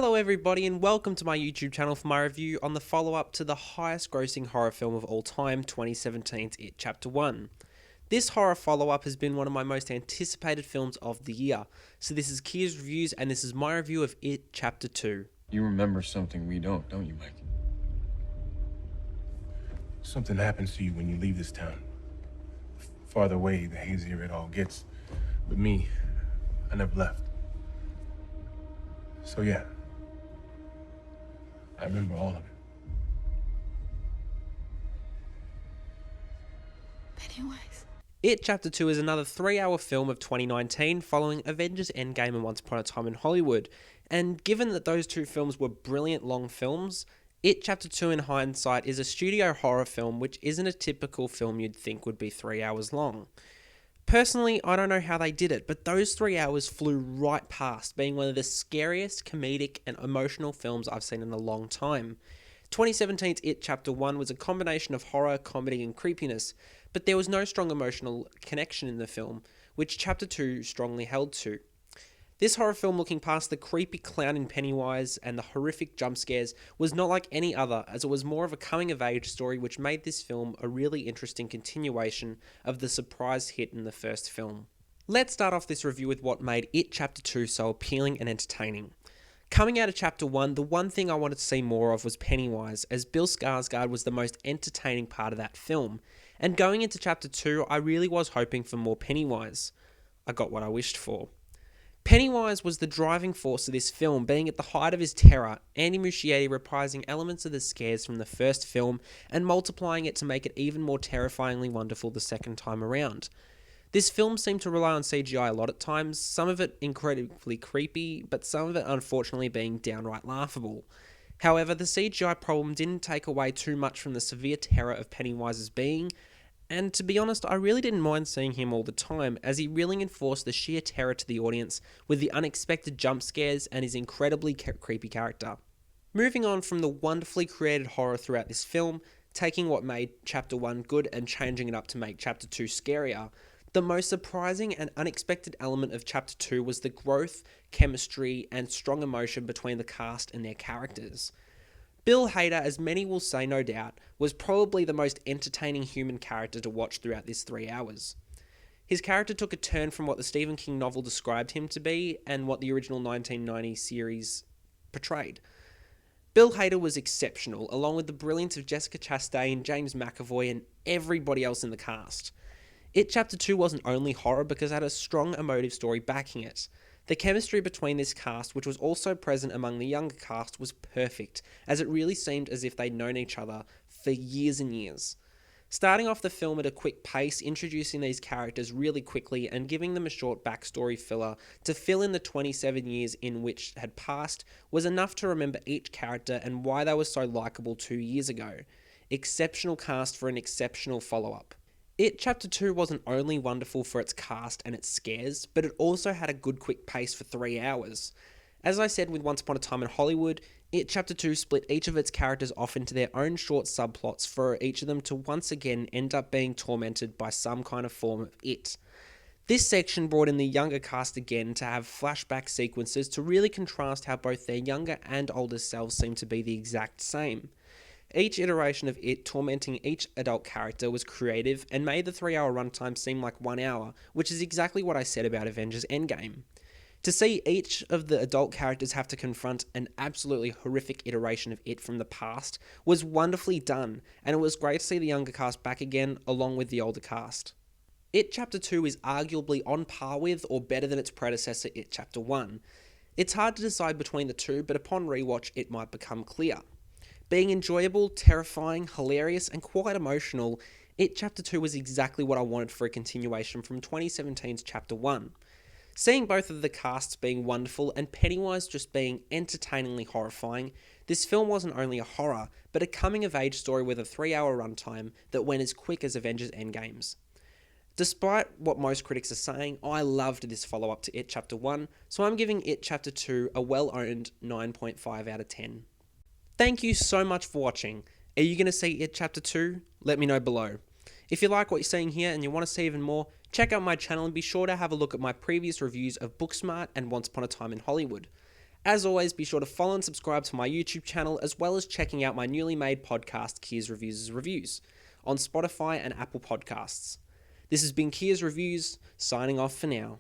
Hello everybody and welcome to my YouTube channel for my review on the follow-up to the highest grossing horror film of all time, 2017's It Chapter 1. This horror follow-up has been one of my most anticipated films of the year, so this is Kia's Reviews and this is my review of It Chapter 2. You remember something we don't you, Mike? Something happens to you when you leave this town. The farther away, the hazier it all gets. But me, I never left. So yeah, I remember all of it. Pennywise. It Chapter 2 is another 3-hour film of 2019 following Avengers Endgame and Once Upon a Time in Hollywood, and given that those two films were brilliant long films, It Chapter 2 in hindsight is a studio horror film which isn't a typical film you'd think would be 3 hours long. Personally, I don't know how they did it, but those 3 hours flew right past being one of the scariest, comedic and emotional films I've seen in a long time. 2017's It Chapter 1 was a combination of horror, comedy and creepiness, but there was no strong emotional connection in the film, which Chapter 2 strongly held to. This horror film, looking past the creepy clown in Pennywise and the horrific jump scares, was not like any other, as it was more of a coming-of-age story which made this film a really interesting continuation of the surprise hit in the first film. Let's start off this review with what made It Chapter 2 so appealing and entertaining. Coming out of Chapter 1, the one thing I wanted to see more of was Pennywise, as Bill Skarsgard was the most entertaining part of that film, and going into Chapter 2, I really was hoping for more Pennywise. I got what I wished for. Pennywise was the driving force of this film, being at the height of his terror, Andy Muschietti reprising elements of the scares from the first film and multiplying it to make it even more terrifyingly wonderful the second time around. This film seemed to rely on CGI a lot at times, some of it incredibly creepy, but some of it unfortunately being downright laughable. However, the CGI problem didn't take away too much from the severe terror of Pennywise's being, and to be honest, I really didn't mind seeing him all the time, as he really enforced the sheer terror to the audience with the unexpected jump scares and his incredibly creepy character. Moving on from the wonderfully created horror throughout this film, taking what made Chapter 1 good and changing it up to make Chapter 2 scarier, the most surprising and unexpected element of Chapter 2 was the growth, chemistry, and strong emotion between the cast and their characters. Bill Hader, as many will say no doubt, was probably the most entertaining human character to watch throughout this 3 hours. His character took a turn from what the Stephen King novel described him to be and what the original 1990 series portrayed. Bill Hader was exceptional, along with the brilliance of Jessica Chastain, James McAvoy, and everybody else in the cast. It Chapter 2 wasn't only horror because it had a strong emotive story backing it. The chemistry between this cast, which was also present among the younger cast, was perfect, as it really seemed as if they'd known each other for years and years. Starting off the film at a quick pace, introducing these characters really quickly and giving them a short backstory filler to fill in the 27 years in which had passed was enough to remember each character and why they were so likeable 2 years ago. Exceptional cast for an exceptional follow-up. It Chapter 2 wasn't only wonderful for its cast and its scares, but it also had a good quick pace for 3 hours. As I said with Once Upon a Time in Hollywood, It Chapter 2 split each of its characters off into their own short subplots for each of them to once again end up being tormented by some kind of form of it. This section brought in the younger cast again to have flashback sequences to really contrast how both their younger and older selves seem to be the exact same. Each iteration of it tormenting each adult character was creative and made the 3-hour runtime seem like 1 hour, which is exactly what I said about Avengers Endgame. To see each of the adult characters have to confront an absolutely horrific iteration of it from the past was wonderfully done, and it was great to see the younger cast back again along with the older cast. It Chapter 2 is arguably on par with or better than its predecessor It Chapter 1. It's hard to decide between the two, but upon rewatch it might become clear. Being enjoyable, terrifying, hilarious, and quite emotional, It Chapter 2 was exactly what I wanted for a continuation from 2017's Chapter 1. Seeing both of the casts being wonderful and Pennywise just being entertainingly horrifying, this film wasn't only a horror, but a coming-of-age story with a 3-hour runtime that went as quick as Avengers Endgame's. Despite what most critics are saying, I loved this follow-up to It Chapter 1, so I'm giving It Chapter 2 a well-earned 9.5 out of 10. Thank you so much for watching. Are you going to see It Chapter 2? Let me know below. If you like what you're seeing here and you want to see even more, check out my channel and be sure to have a look at my previous reviews of Booksmart and Once Upon a Time in Hollywood. As always, be sure to follow and subscribe to my YouTube channel, as well as checking out my newly made podcast, Kia's Reviews' Reviews, on Spotify and Apple Podcasts. This has been Kia's Reviews, signing off for now.